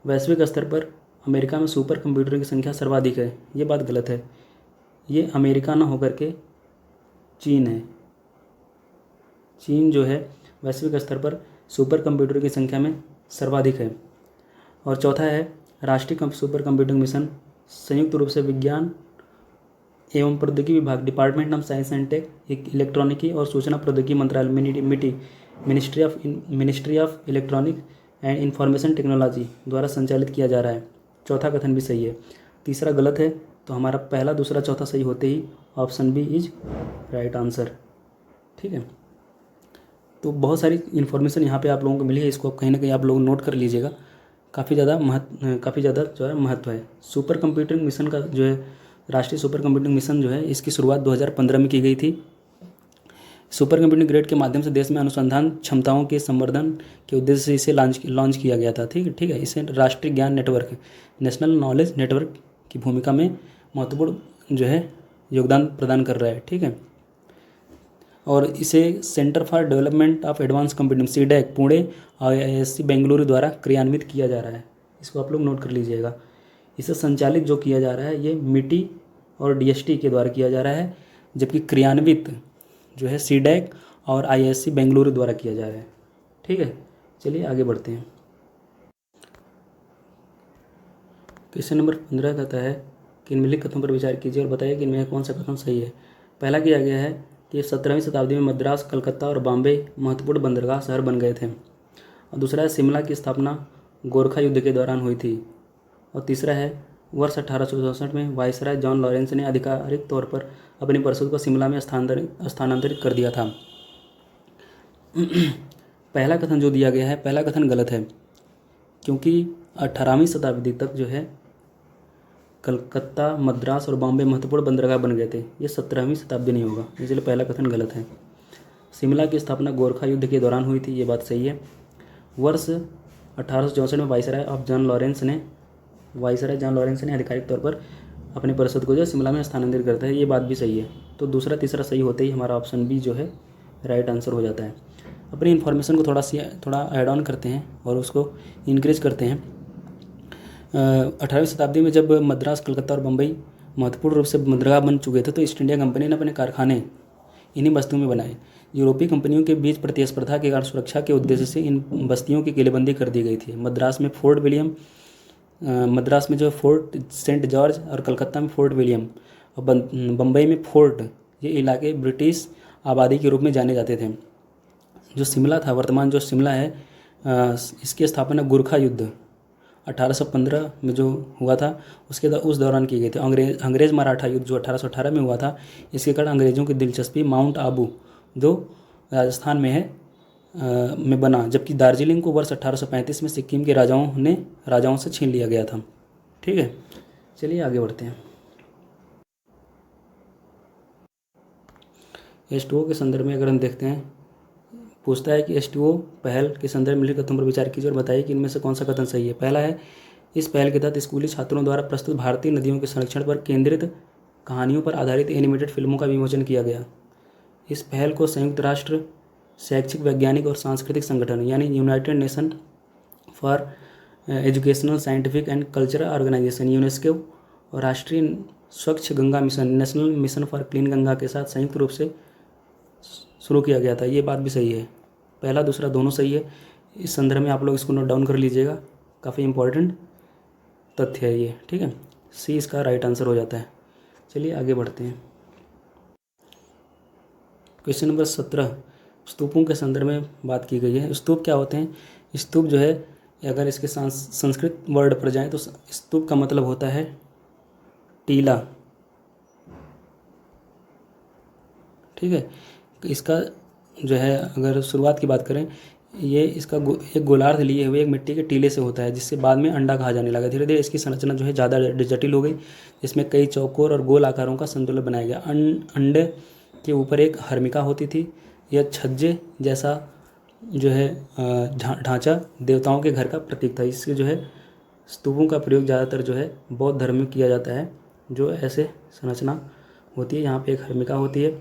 वैश्विक स्तर पर अमेरिका में सुपर कंप्यूटर की संख्या सर्वाधिक है, ये बात गलत है। ये अमेरिका ना होकर के चीन है। चीन जो है वैश्विक स्तर पर सुपर कंप्यूटर की संख्या में सर्वाधिक है। और चौथा है राष्ट्रीय सुपर कंप्यूटिंग मिशन संयुक्त रूप से विज्ञान एवं प्रौद्योगिकी विभाग, department of science and tech, इलेक्ट्रॉनिकी और सूचना प्रौद्योगिकी मंत्रालय ministry of electronic and information technology द्वारा संचालित किया जा रहा है। चौथा कथन भी सही है। तीसरा गलत है, तो हमारा पहला दूसरा चौथा सही होते ही option B is right answer. ठीक है, तो बहुत सारी इन्फॉर्मेशन यहाँ पे आप लोगों को मिली है, इसको कहीं ना कहीं आप लोग नोट कर लीजिएगा। काफ़ी ज़्यादा जो है महत्व है। सुपर कंप्यूटिंग मिशन का जो है राष्ट्रीय सुपर कंप्यूटिंग मिशन जो है इसकी शुरुआत 2015 में की गई थी। सुपर कंप्यूटिंग ग्रेड के माध्यम से देश में अनुसंधान क्षमताओं के संवर्धन के उद्देश्य से इसे लॉन्च किया गया था। ठीक है, इसे राष्ट्रीय ज्ञान नेटवर्क नेशनल नॉलेज नेटवर्क की भूमिका में महत्वपूर्ण जो है योगदान प्रदान कर रहा है। ठीक है, और इसे centre for development of advance computing CDAC Pune और IISc बेंगलुरु द्वारा क्रियान्वित किया जा रहा है। इसको आप लोग नोट कर लीजिएगा। इसे संचालित जो किया जा रहा है ये MITI और DST के द्वारा किया जा रहा है, जबकि क्रियान्वित जो है CDAC और IISc बेंगलुरु द्वारा किया जा रहा है। ठीक है, चलिए आगे बढ़ते हैं। क्वेश्चन नंबर 15 कहता है कि निम्नलिखित कथनों पर विचार कीजिए और बताइए कि इनमें कौन सा कथन सही है। पहला किया गया है कि 17वीं शताब्दी में मद्रास, कलकत्ता और बॉम्बे महत्वपूर्ण बंदरगाह शहर बन गए थे। और दूसरा है शिमला की स्थापना गोरखा युद्ध के दौरान हुई थी। और तीसरा है वर्ष 1864 में वायसराय जॉन लॉरेंस ने आधिकारिक तौर पर अपनी परिषद को शिमला में स्थानांतरित कर दिया था। पहला कथन जो दिया गया है, पहला कथन गलत है क्योंकि 18वीं शताब्दी तक जो है कलकत्ता, मद्रास और बॉम्बे महत्वपूर्ण बंदरगाह बन गए थे। ये 17वीं शताब्दी नहीं होगा, इसलिए पहला कथन गलत है। शिमला की स्थापना गोरखा युद्ध के दौरान हुई थी, ये बात सही है। वर्ष 1864 में वाइसराय जॉन लॉरेंस ने आधिकारिक तौर पर अपने परिषद को जो शिमला में स्थानांतरित करता है, ये बात भी सही है। तो दूसरा तीसरा सही होते ही हमारा ऑप्शन बी जो है राइट आंसर हो जाता है। अपनी इन्फॉर्मेशन को थोड़ा ऐड ऑन करते हैं और उसको इंक्रीज करते हैं। 18वीं शताब्दी में जब मद्रास, कलकत्ता और बम्बई महत्वपूर्ण रूप से बंदरगाह बन चुके थे, तो ईस्ट इंडिया कंपनी ने अपने कारखाने इन्हीं बस्तियों में बनाए। यूरोपीय कंपनियों के बीच प्रतिस्पर्धा के कारण सुरक्षा के उद्देश्य से इन बस्तियों की किलेबंदी कर दी गई थी। मद्रास में जो फोर्ट सेंट जॉर्ज और कलकत्ता में फोर्ट विलियम और बम्बई में फोर्ट, ये इलाके ब्रिटिश आबादी के रूप में जाने जाते थे। जो शिमला था, वर्तमान जो शिमला है, इसकी स्थापना गोरखा युद्ध 1815 में जो हुआ था उस दौरान की गई थी। अंग्रेज़ मराठा युद्ध जो 1818 में हुआ था, इसके कारण अंग्रेज़ों की दिलचस्पी माउंट आबू जो राजस्थान में है में बना, जबकि दार्जिलिंग को वर्ष 1835 में सिक्किम के राजाओं से छीन लिया गया था। ठीक है, चलिए आगे बढ़ते हैं। H2O के संदर्भ में अगर हम देखते हैं, पूछता है कि H2O पहल के संदर्भ में लिखित कथनों पर विचार कीजिए और बताइए कि इनमें से कौन सा कथन सही है। पहला है, इस पहल के तहत स्कूली छात्रों द्वारा प्रस्तुत भारतीय नदियों के संरक्षण पर केंद्रित कहानियों पर आधारित एनिमेटेड फिल्मों का विमोचन किया गया। इस पहल को संयुक्त राष्ट्र शैक्षिक, वैज्ञानिक और सांस्कृतिक संगठन यानी United Nation for educational, scientific and cultural organization UNESCO और राष्ट्रीय स्वच्छ Ganga mission, national mission for clean Ganga के साथ संयुक्त रूप से शुरू किया गया था। ये बात भी सही है, पहला दूसरा दोनों सही है। इस संदर्भ में आप लोग इसको नोट डाउन कर लीजिएगा, काफ़ी इंपॉर्टेंट तथ्य है ये। ठीक है, सी इसका राइट आंसर हो जाता है। चलिए आगे बढ़ते हैं। क्वेश्चन नंबर 17, स्तूपों के संदर्भ में बात की गई है। स्तूप क्या होते हैं? स्तूप जो है, अगर इसके संस्कृत वर्ड पर जाएं तो स्तूप का मतलब होता है टीला। ठीक है, इसका जो है अगर शुरुआत की बात करें, ये इसका एक गोलार्ध लिए हुए एक मिट्टी के टीले से होता है, जिससे बाद में अंडा कहा जाने लगा। धीरे धीरे इसकी संरचना जो है ज़्यादा जटिल हो गई, जिसमें कई चौकोर और गोल आकारों का संतुलन बनाया गया। अंडे के ऊपर एक हर्मिका होती थी। यह छज्जे जैसा जो है ढांचा देवताओं के घर का प्रतीक था। इससे जो है स्तूपों का प्रयोग ज़्यादातर जो है बौद्ध धर्म में किया जाता है, जो ऐसे संरचना होती है। यहाँ पे एक हर्मिका होती है,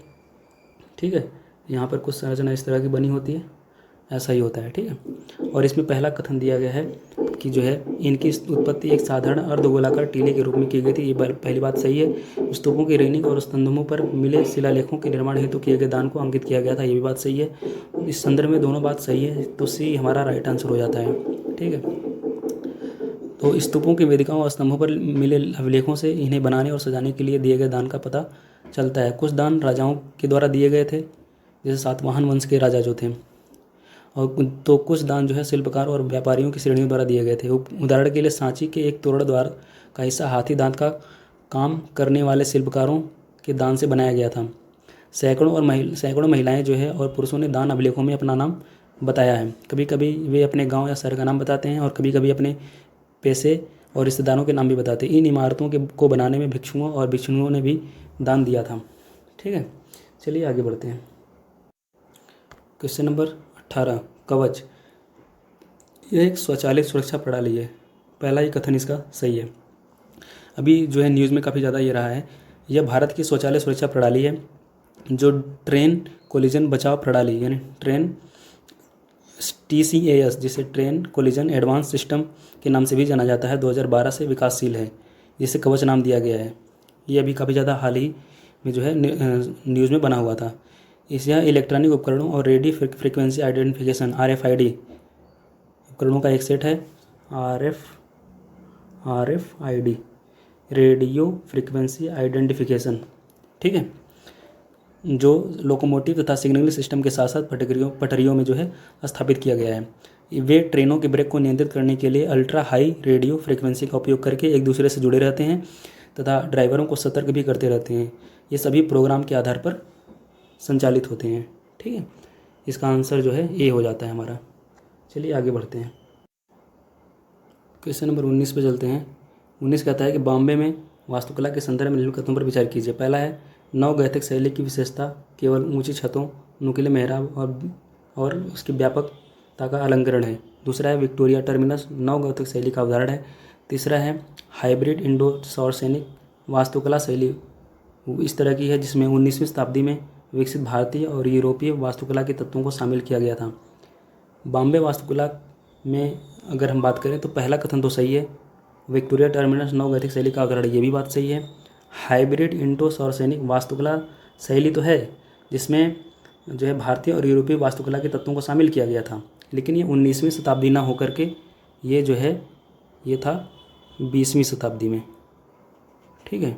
ठीक है, यहाँ पर कुछ संरचना इस तरह की बनी होती है, ऐसा ही होता है। ठीक है, और इसमें पहला कथन दिया गया है कि जो है इनकी उत्पत्ति एक साधारण अर्धगोलाकार टीले के रूप में की गई थी। ये पहली बात सही है। स्तूपों की रेलिंग और स्तंभों पर मिले शिलालेखों के निर्माण हेतु किए गए दान को अंकित किया गया था, ये भी बात सही है। इस संदर्भ में दोनों बात सही है, तो सी हमारा राइट आंसर हो जाता है। ठीक है, तो स्तूपों की वेदिकाओं और स्तंभों पर मिले अभिलेखों से इन्हें बनाने और सजाने के लिए दिए गए दान का पता चलता है। कुछ दान राजाओं के द्वारा दिए गए थे, जैसे सातवाहन वंश के राजा जो थे, और तो कुछ दान जो है शिल्पकार और व्यापारियों की श्रेणियों द्वारा दिए गए थे। उदाहरण के लिए सांची के एक तोरण द्वार का हिस्सा हाथी दांत का काम करने वाले शिल्पकारों के दान से बनाया गया था। सैकड़ों महिलाएं जो है और पुरुषों ने दान अभिलेखों में अपना नाम बताया है। कभी कभी वे अपने गाँव या शहर का नाम बताते हैं और कभी कभी अपने पैसे और रिश्तेदारों के नाम भी बताते हैं। इन इमारतों को बनाने में भिक्षुओं और भिक्षुणियों ने भी दान दिया था। ठीक है, चलिए आगे बढ़ते हैं। क्वेश्चन नंबर 18, कवच। यह एक स्वचालित सुरक्षा प्रणाली है। पहला ही कथन इसका सही है। अभी जो है न्यूज़ में काफ़ी ज़्यादा ये रहा है। यह भारत की स्वचालित सुरक्षा प्रणाली है, जो ट्रेन कोलिजन बचाव प्रणाली यानी ट्रेन TCAS, जिसे ट्रेन कोलिजन एडवांस सिस्टम के नाम से भी जाना जाता है, 2012 से विकासशील है, जिसे कवच नाम दिया गया है। ये अभी काफ़ी ज़्यादा हाल ही में जो है न्यूज़ में बना हुआ था। यह इलेक्ट्रॉनिक उपकरणों और रेडियो फ्रिक्वेंसी आइडेंटिफिकेशन RFID उपकरणों का एक सेट है। RFID रेडियो फ्रिक्वेंसी आइडेंटिफिकेशन, ठीक है, जो लोकोमोटिव तथा सिग्नलिंग सिस्टम के साथ साथ पटरियों में जो है स्थापित किया गया है। वे ट्रेनों के ब्रेक को नियंत्रित करने के लिए अल्ट्रा हाई रेडियो फ्रिक्वेंसी का उपयोग करके एक दूसरे से जुड़े रहते हैं तथा ड्राइवरों को सतर्क भी करते रहते हैं। ये सभी प्रोग्राम के आधार पर संचालित होते हैं। ठीक है, इसका आंसर जो है ए हो जाता है हमारा। चलिए आगे बढ़ते हैं। क्वेश्चन नंबर 19 पे चलते हैं। 19 कहता है कि बॉम्बे में वास्तुकला के संदर्भ में निम्नलिखित कथनों पर विचार कीजिए। पहला है नवगैथिक शैली की विशेषता केवल ऊंची छतों, नुकीले मेहराब और उसकी व्यापकता का अलंकरण है। दूसरा है विक्टोरिया टर्मिनस नवगैथिक शैली का उदाहरण है। तीसरा है हाइब्रिड इंडो सौरसैनिक वास्तुकला शैली इस तरह की है जिसमें 19वीं शताब्दी में विकसित भारतीय और यूरोपीय वास्तुकला के तत्वों को शामिल किया गया था। बॉम्बे वास्तुकला में अगर हम बात करें तो पहला कथन तो सही है, विक्टोरिया टर्मिनस नवगैथिक शैली का उदाहरण, ये भी बात सही है। हाइब्रिड इंडो सौरसैनिक वास्तुकला शैली तो है जिसमें जो है भारतीय और यूरोपीय वास्तुकला के तत्वों को शामिल किया गया था, लेकिन ये 19वीं शताब्दी ना होकर के ये जो है ये था 20वीं शताब्दी में। ठीक है,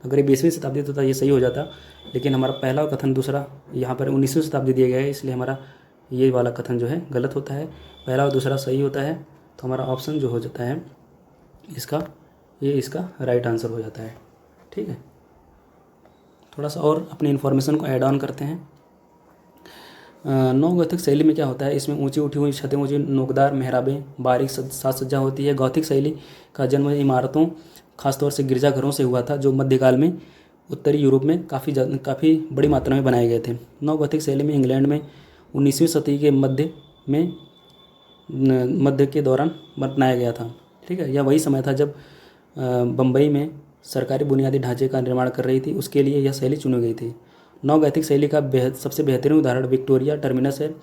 अगर ये 20वीं शताब्दी तो ये सही हो जाता, लेकिन हमारा पहला कथन दूसरा यहाँ पर 19वीं शताब्दी दिया गया है, इसलिए हमारा ये वाला कथन जो है गलत होता है। पहला और दूसरा सही होता है, तो हमारा ऑप्शन जो हो जाता है इसका राइट आंसर हो जाता है। ठीक है, थोड़ा सा और अपनी इन्फॉर्मेशन को ऐड ऑन करते हैं। नवगौथिक शैली में क्या होता है, इसमें ऊंची उठी हुई छतें, ऊंची नोकदार मेहराबें, बारीक साज सज्जा होती है। गौथिक शैली का जन्म इमारतों खासतौर से गिरजाघरों से हुआ था जो मध्यकाल में उत्तरी यूरोप में काफ़ी बड़ी मात्रा में बनाए गए थे। नवगौथिक शैली में इंग्लैंड में 19वीं शताब्दी के मध्य के दौरान बनाया गया था। ठीक है, यह वही समय था जब बम्बई में सरकारी बुनियादी ढांचे का निर्माण कर रही थी, उसके लिए यह शैली चुनी गई थी। नवगौथिक शैली का सबसे बेहतरीन उदाहरण विक्टोरिया टर्मिनस है,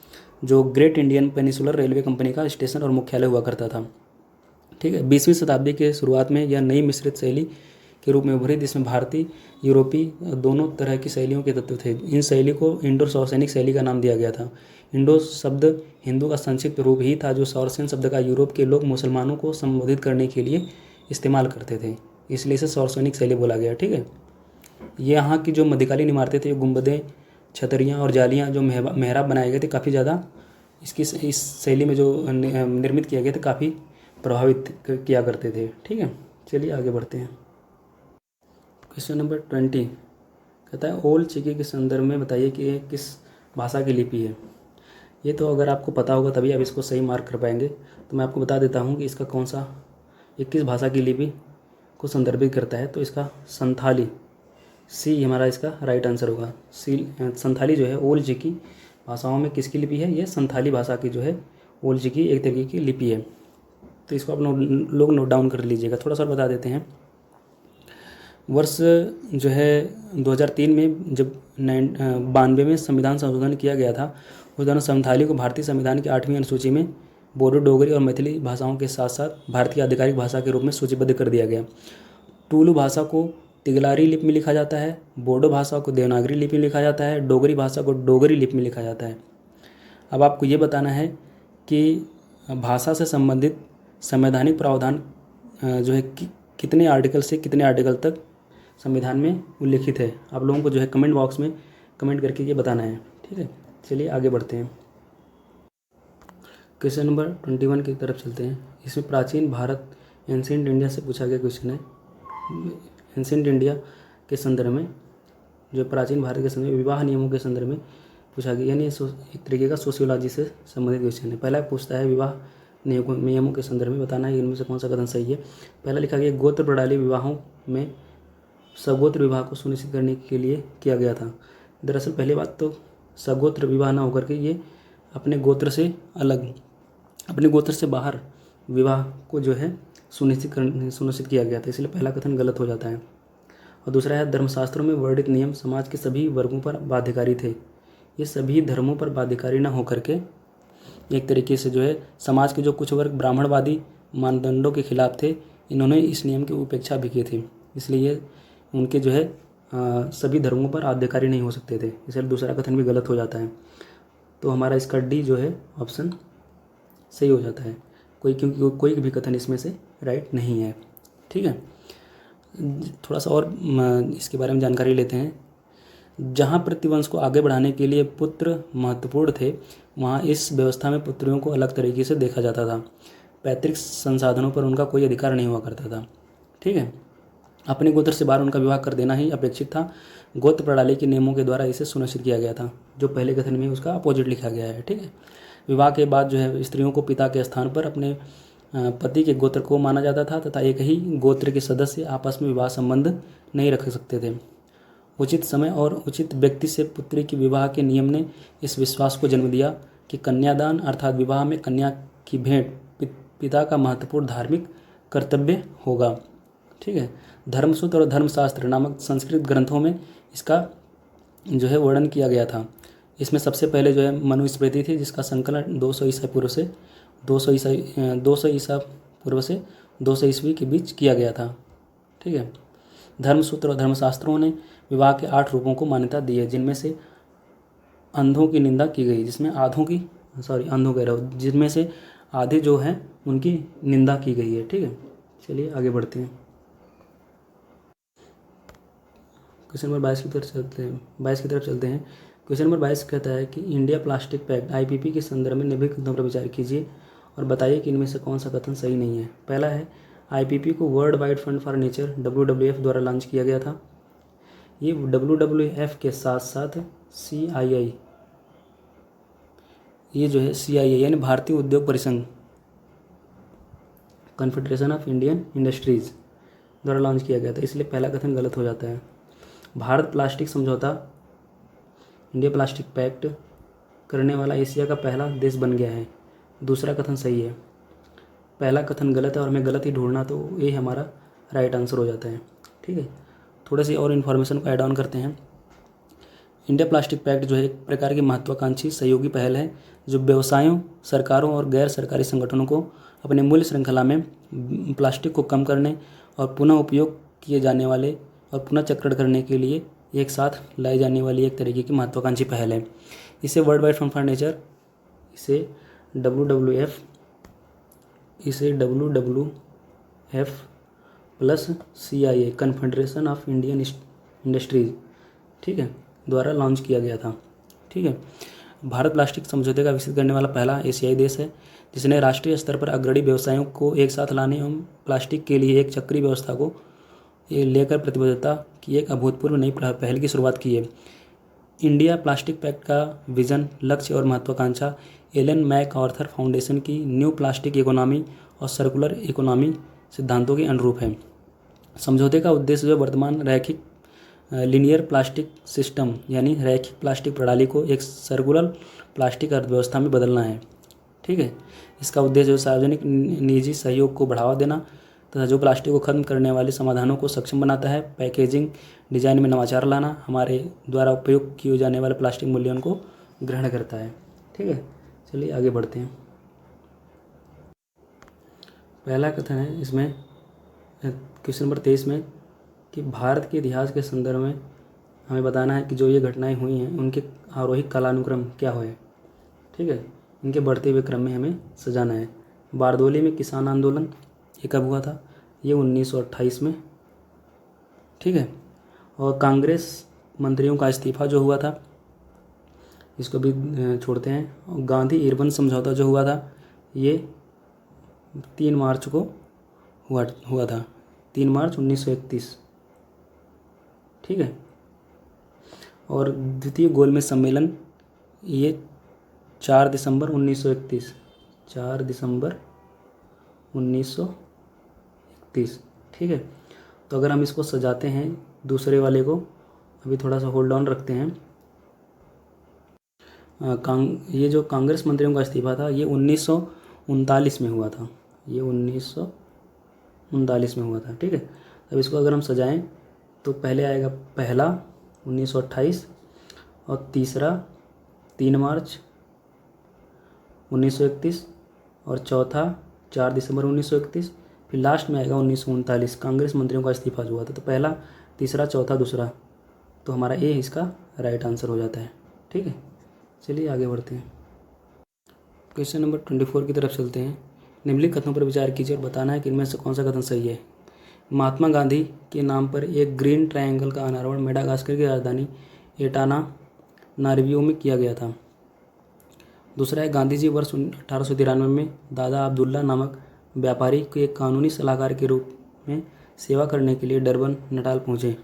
जो great Indian peninsular railway company का स्टेशन और मुख्यालय हुआ करता था। ठीक है, 20वीं शताब्दी के शुरुआत में यह नई मिश्रित शैली के रूप में उभरी, जिसमें भारतीय यूरोपीय दोनों तरह की शैलियों के तत्व थे। इन शैली को इंडो सौरसैनिक शैली का नाम दिया गया था। इंडो शब्द हिंदू का संक्षिप्त रूप ही था, जो सौरसेन शब्द का यूरोप के लोग मुसलमानों को संबोधित करने के लिए इस्तेमाल करते थे, इसलिए इसे सौरसैनिक शैली बोला गया। ठीक है, ये यहाँ की जो मध्यकालीन इमारतें थी, गुंबदें, छतरियाँ और जालियाँ जो मेहराब बनाए गए थे, काफ़ी ज़्यादा इस शैली में जो निर्मित किए गए थे काफ़ी प्रभावित किया करते थे। ठीक है, चलिए आगे बढ़ते हैं। क्वेश्चन नंबर 20 कहता है ओल चिकी के संदर्भ में बताइए कि ये किस भाषा की लिपि है। ये तो अगर आपको पता होगा तभी आप इसको सही मार्क कर पाएंगे, तो मैं आपको बता देता हूँ कि इसका ये किस भाषा की लिपि को संदर्भित करता है। तो इसका संथाली, सी हमारा इसका राइट आंसर होगा। संथाली जो है ओल चिकी भाषाओं में किसकी लिपि है, ये संथाली भाषा की जो है ओल चिकी एक तरीके की लिपि है। तो इसको आप लोग नोट डाउन कर लीजिएगा। थोड़ा सा बता देते हैं। वर्ष जो है 2003 में जब 92 में संविधान संशोधन किया गया था, उस दौरान संथाली को भारतीय संविधान की 8वीं अनुसूची में बोडो, डोगरी और मैथिली भाषाओं के साथ साथ भारतीय आधिकारिक भाषा के रूप में सूचीबद्ध कर दिया गया। टुलू भाषा को तिगलारी लिपि में लिखा जाता है, बोडो भाषा को देवनागरी लिपि में लिखा जाता है, डोगरी भाषा को डोगरी लिपि में लिखा जाता है। अब आपको ये बताना है कि भाषा से संबंधित संवैधानिक प्रावधान जो है कितने आर्टिकल से कितने आर्टिकल तक संविधान में उल्लिखित है। आप लोगों को जो है कमेंट बॉक्स में कमेंट करके ये बताना है। ठीक है, चलिए आगे बढ़ते हैं। क्वेश्चन नंबर 21 की तरफ चलते हैं। इसमें प्राचीन भारत एंशिएंट इंडिया से पूछा गया क्वेश्चन है। एंशिएंट इंडिया के संदर्भ में, जो प्राचीन भारत के संदर्भ में विवाह नियमों के संदर्भ में पूछा गया, यानी एक तरीके का सोशियोलॉजी से संबंधित क्वेश्चन है। पहला पूछता है विवाह नियमों के संदर्भ में बताना है इनमें से कौन सा कथन सही है। पहला लिखा गया गोत्र प्रणाली विवाहों में सगोत्र विवाह को सुनिश्चित करने के लिए किया गया था। दरअसल पहली बात तो सगोत्र विवाह ना होकर के ये अपने गोत्र से अलग, अपने गोत्र से बाहर विवाह को जो है सुनिश्चित किया गया था, इसलिए पहला कथन गलत हो जाता है। और दूसरा है धर्मशास्त्रों में वर्णित नियम समाज के सभी वर्गों पर बाध्यकारी थे। ये सभी धर्मों पर बाध्यकारी ना होकर के एक तरीके से जो है समाज के जो कुछ वर्ग ब्राह्मणवादी मानदंडों के खिलाफ थे, इन्होंने इस नियम की उपेक्षा भी की थी, इसलिए उनके जो है सभी धर्मों पर आध्यकारी नहीं हो सकते थे, इसलिए दूसरा कथन भी गलत हो जाता है। तो हमारा इसका डी जो है ऑप्शन सही हो जाता है, क्योंकि कोई भी कथन इसमें से राइट नहीं है। ठीक है, थोड़ा सा और इसके बारे में जानकारी लेते हैं। जहाँ प्रतिवंश को आगे बढ़ाने के लिए पुत्र महत्वपूर्ण थे, वहाँ इस व्यवस्था में पुत्रियों को अलग तरीके से देखा जाता था। पैतृक संसाधनों पर उनका कोई अधिकार नहीं हुआ करता था। ठीक है, अपने गोत्र से बाहर उनका विवाह कर देना ही अपेक्षित था। गोत्र प्रणाली के नियमों के द्वारा इसे सुनिश्चित किया गया था, जो पहले कथन में उसका अपोजिट लिखा गया है। ठीक है, विवाह के बाद जो है स्त्रियों को पिता के स्थान पर अपने पति के गोत्र को माना जाता था तथा एक ही गोत्र के सदस्य आपस में विवाह संबंध नहीं रख सकते थे। उचित समय और उचित व्यक्ति से पुत्री के विवाह के नियम ने इस विश्वास को जन्म दिया कि कन्यादान अर्थात विवाह में कन्या की भेंट पिता का महत्वपूर्ण धार्मिक कर्तव्य होगा। ठीक है। धर्मसूत्र और धर्मशास्त्र नामक संस्कृत ग्रंथों में इसका जो है वर्णन किया गया था। इसमें सबसे पहले जो है मनुस्मृति थी, जिसका संकलन 200 ईसा पूर्व से 200 ईस्वी के बीच किया गया था। ठीक है। धर्मसूत्र और धर्मशास्त्रों ने विवाह के 8 रूपों को मान्यता दी है, जिनमें से अंधों की निंदा की गई, जिनमें से आधे जो हैं उनकी निंदा की गई है। ठीक है। चलिए आगे बढ़ते हैं। क्वेश्चन नंबर 22 की तरफ चलते हैं। क्वेश्चन नंबर 22 कहता है कि इंडिया प्लास्टिक पैक्ट IPP के संदर्भ में निम्नलिखित कथनों पर विचार कीजिए और बताइए कि इनमें से कौन सा कथन सही नहीं है। पहला है, IPP को world wide fund for nature WWF द्वारा लॉन्च किया गया था। ये WWF के साथ साथ CII, ये जो है CII यानी भारतीय उद्योग परिसंघ, कॉन्फेडरेशन ऑफ इंडियन इंडस्ट्रीज द्वारा लॉन्च किया गया था, इसलिए पहला कथन गलत हो जाता है। भारत प्लास्टिक समझौता, इंडिया प्लास्टिक पैक्ट करने वाला एशिया का पहला देश बन गया है, दूसरा कथन सही है। पहला कथन गलत है और हमें गलत ही ढूंढना, तो ये हमारा राइट आंसर हो जाता है। ठीक है। थोड़े सी और इन्फॉर्मेशन को ऐड ऑन करते हैं। इंडिया प्लास्टिक पैक्ट जो है एक प्रकार की महत्वाकांक्षी सहयोगी पहल है जो व्यवसायों, सरकारों और गैर सरकारी संगठनों को अपने मूल्य श्रृंखला में प्लास्टिक को कम करने और पुनः उपयोग किए जाने वाले और पुनः चक्रण करने के लिए एक साथ लाई जाने वाली एक तरीके की महत्वाकांक्षी पहल है। इसे world wide fund for nature, इसे WWF plus CII, confederation of Indian industries, ठीक है, द्वारा लॉन्च किया गया था। ठीक है। भारत प्लास्टिक समझौते का विकसित करने वाला पहला एशियाई देश है जिसने राष्ट्रीय स्तर पर अग्रणी व्यवसायों को एक साथ लाने एवं प्लास्टिक के लिए एक चक्रीय व्यवस्था को लेकर प्रतिबद्धता की एक अभूतपूर्व नई पहल की शुरुआत की है। इंडिया प्लास्टिक पैक्ट का विजन, लक्ष्य और महत्वाकांक्षा एलन मैकआर्थर फाउंडेशन की न्यू प्लास्टिक इकोनॉमी और सर्कुलर इकोनॉमी सिद्धांतों के अनुरूप है। समझौते का उद्देश्य जो वर्तमान रैखिक लीनियर प्लास्टिक सिस्टम यानी रैखिक प्लास्टिक प्रणाली को एक सर्कुलर प्लास्टिक अर्थव्यवस्था में बदलना है। ठीक है। इसका उद्देश्य सार्वजनिक निजी सहयोग को बढ़ावा देना तथा जो प्लास्टिक को खत्म करने वाले समाधानों को सक्षम बनाता है, पैकेजिंग डिजाइन में नवाचार लाना, हमारे द्वारा उपयोग किए जाने वाले प्लास्टिक मूल्यों को ग्रहण करता है। ठीक है। चलिए आगे बढ़ते हैं। पहला कथन है इसमें क्वेश्चन नंबर 23 में कि भारत के इतिहास के संदर्भ में हमें बताना है कि जो ये घटनाएं हुई हैं उनके आरोही कालानुक्रम क्या हुए। ठीक है। इनके बढ़ते हुए क्रम में हमें सजाना है। बारदोली में किसान आंदोलन ये कब हुआ था? ये 1928 में। ठीक है। और कांग्रेस मंत्रियों का इस्तीफा जो हुआ था इसको भी छोड़ते हैं। और गांधी इरविन समझौता जो हुआ था ये 3 मार्च को हुआ था, 3 मार्च 1931। ठीक है। और द्वितीय गोलमेज सम्मेलन ये 4 दिसंबर 1931, 4 दिसंबर 1931। ठीक है। तो अगर हम इसको सजाते हैं दूसरे वाले को, अभी थोड़ा सा होल्ड ऑन रखते हैं। ये जो कांग्रेस मंत्रियों का इस्तीफा था ये 1939 में हुआ था, ये 1939 में हुआ था। ठीक है। अब इसको अगर हम सजाएं तो पहले आएगा पहला 1928 और तीसरा 3 मार्च 1931 और चौथा 4 दिसंबर 1931, फिर लास्ट में आएगा 1939 कांग्रेस मंत्रियों का इस्तीफा जो हुआ था। तो पहला, तीसरा, चौथा, दूसरा, तो हमारा ए इसका राइट आंसर हो जाता है। ठीक है। चलिए आगे बढ़ते हैं। क्वेश्चन नंबर 24 की तरफ चलते हैं। निम्नलिखित कथनों पर विचार कीजिए और बताना है कि इनमें से कौन सा कथन सही है। महात्मा गांधी के नाम पर एक ग्रीन ट्रायंगल का अनावरण मेडागास्कर की राजधानी एंटानानारिवो में किया गया था। दूसरा है, गांधी जी वर्ष 1893 में दादा अब्दुल्ला नामक व्यापारी के एक कानूनी सलाहकार के रूप में सेवा करने के लिए डरबन, नटाल पहुँचे।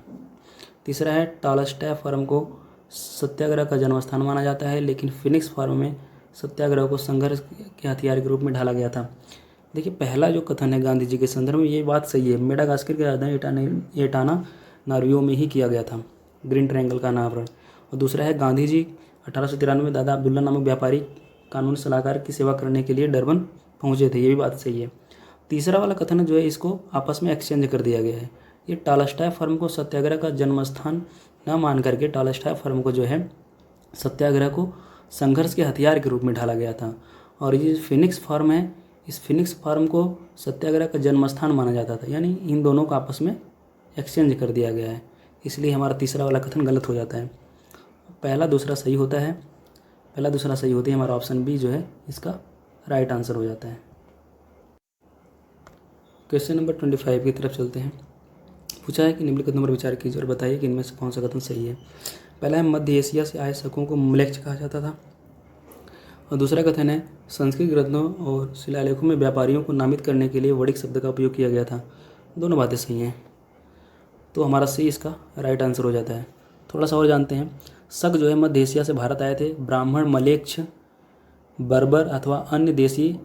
तीसरा है, टॉलस्टॉय फार्म को सत्याग्रह का जन्मस्थान माना जाता है, लेकिन फिनिक्स फार्म में सत्याग्रह को संघर्ष के हथियार के रूप में ढाला गया था। देखिए पहला जो कथन है गांधी जी के संदर्भ में, ये बात सही है, मेडागास्कर के राजधानी एटाना नार्वियो में ही किया गया था ग्रीन ट्रायंगल का अनावरण। और दूसरा है गांधी जी 1893 में दादा अब्दुल्ला नामक व्यापारी कानूनी सलाहकार की सेवा करने के लिए डरबन पहुंचे थे, ये भी बात सही है। तीसरा वाला कथन जो है इसको आपस में एक्सचेंज कर दिया गया है। ये टॉलस्टॉय फर्म को सत्याग्रह का जन्म स्थान न मान करके टॉलस्टॉय फर्म को जो है सत्याग्रह को संघर्ष के हथियार के रूप में ढाला गया था। और ये फिनिक्स फर्म है, इस फिनिक्स फर्म को सत्याग्रह का जन्म स्थान माना जाता था, यानी इन दोनों को आपस में एक्सचेंज कर दिया गया है, इसलिए हमारा तीसरा वाला कथन गलत हो जाता है। पहला दूसरा सही होता है, पहला दूसरा सही होती है, हमारा ऑप्शन बी जो है इसका राइट आंसर हो जाता है। क्वेश्चन नंबर 25 की तरफ चलते हैं। पूछा है कि निम्नलिखित पर विचार कीजिए और बताइए कि इनमें से कौन सा कथन सही है। पहला है मध्य एशिया से आए शकों को म्लेच्छ कहा जाता था। और दूसरा कथन है संस्कृत ग्रंथों और शिलालेखों में व्यापारियों को नामित करने के लिए वणिक शब्द का उपयोग किया गया था। दोनों बातें सही हैं, तो हमारा सी इसका राइट आंसर हो जाता है। थोड़ा सा और जानते हैं। शक जो है मध्य एशिया से भारत आए थे, ब्राह्मण मलेच्छ बर्बर अथवा अन्य देशी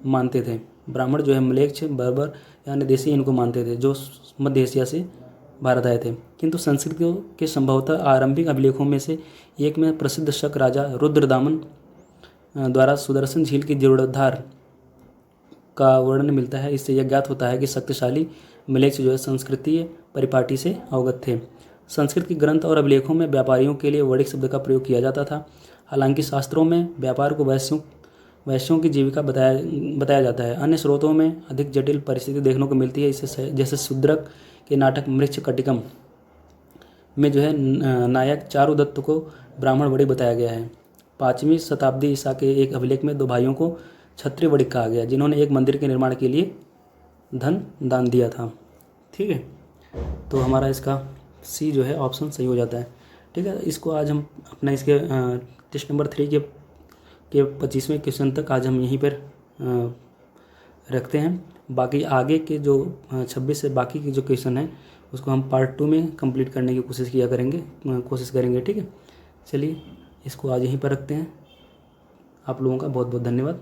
मानते थे। ब्राह्मण जो है मलेच्छ बर्बर या अन्य देशी इनको मानते थे जो मध्य एशिया से भारत आए थे। किंतु संस्कृत के संभवतः आरंभिक अभिलेखों में से एक में प्रसिद्ध शक राजा रुद्रदामन द्वारा सुदर्शन झील के जीर्णोद्धार का वर्णन मिलता है। इससे यह ज्ञात होता है कि शक्तिशाली मलेच्छ जो है संस्कृतीय परिपाटी से अवगत थे। संस्कृत के ग्रंथ और अभिलेखों में व्यापारियों के लिए वणिक शब्द का प्रयोग किया जाता था। हालांकि शास्त्रों में व्यापार को वैश्यों की जीविका बताया जाता है। अन्य स्रोतों में अधिक जटिल परिस्थिति देखने को मिलती है। इससे जैसे शूद्रक के नाटक मृच्छकटिकम में जो है नायक चारुदत्त को ब्राह्मण वणिक बताया गया है। 5वीं शताब्दी ईसा के एक अभिलेख में 2 भाइयों को क्षत्रिय वणिक कहा गया जिन्होंने एक मंदिर के निर्माण के लिए धन दान दिया था। ठीक है, तो हमारा इसका सी जो है ऑप्शन सही हो जाता है। ठीक है, इसको आज हम अपना इसके टेस्ट नंबर 3 के 25वें क्वेश्चन तक आज हम यहीं पर रखते हैं। बाकी आगे के जो 26 से बाकी के जो क्वेश्चन हैं उसको हम पार्ट 2 में कंप्लीट करने की कोशिश करेंगे। ठीक है, चलिए इसको आज यहीं पर रखते हैं। आप लोगों का बहुत बहुत धन्यवाद।